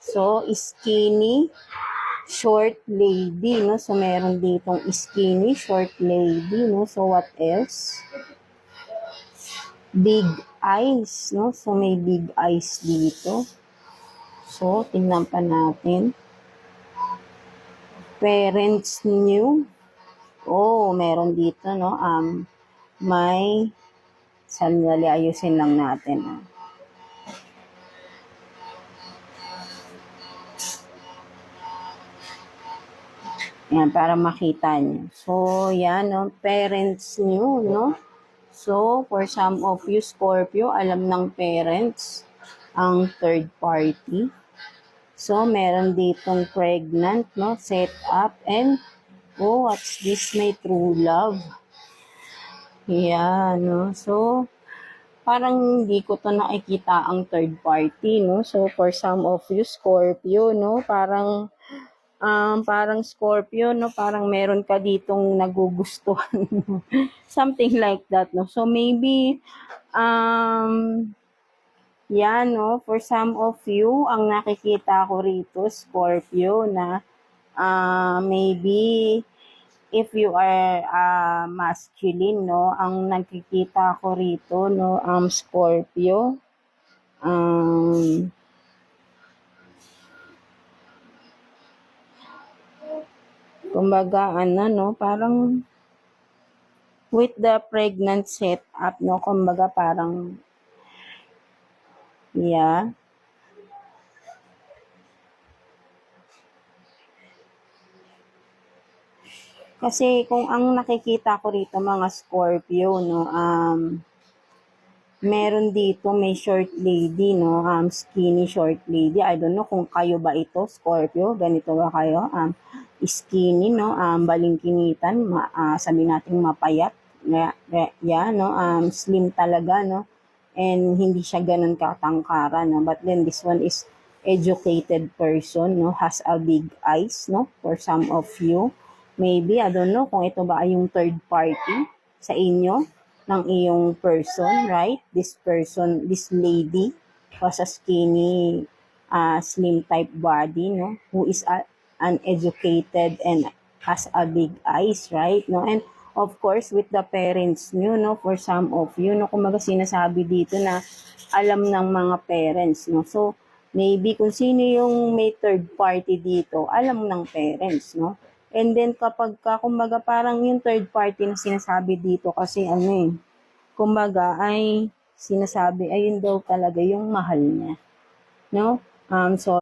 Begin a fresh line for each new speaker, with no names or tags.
So, skinny, short lady, no? So, meron ditong skinny, short lady, no? So, what else? Big eyes, no? So, may big eyes dito. So, tingnan pa natin. Parents new. Oh, meron dito, no? May, sandali, ayusin lang natin, ah. Yan, para makita nyo. So, yan, no? Parents new, no? So, for some of you, Scorpio, alam ng parents ang third party. So, meron ditong pregnant, no? Set up, and, oh, what's this? May true love. Yan, no? So, parang hindi ko to nakikita ang third party, no? So, for some of you, Scorpio, no? Parang Scorpio, no? Parang meron ka ditong nagugustuhan. Something like that, no? So, maybe, yan, no? For some of you, ang nakikita ko rito, Scorpio, na maybe if you are masculine, no? Ang nakikita ko rito, no? Scorpio, kumbaga, no? Parang with the pregnant setup, no? Kumbaga, parang, yeah. Kasi kung ang nakikita ko rito, mga Scorpio, no? Meron dito, may short lady, no? Skinny short lady. I don't know kung kayo ba ito, Scorpio. Ganito ba kayo? Skinny, no? Balingkinitan. Sabi natin mapayat. Yeah, no? Slim talaga, no? And hindi siya ganun katangkara, no? But then this one is educated person, no? Has a big eyes, no? For some of you. Maybe, I don't know kung ito ba ay yung third party sa inyo ng iyong person, right? This person, this lady was a skinny, slim type body, no? Who is uneducated and has a big eyes, right? No? And of course, with the parents nyo, no? For some of you, no? Kumaga sinasabi dito na alam ng mga parents, no? So, maybe kung sino yung may third party dito, alam ng parents, no? And then kapag kumbaga parang yung third party na sinasabi dito kasi kumbaga ay sinasabi ayun daw talaga yung mahal niya, no? So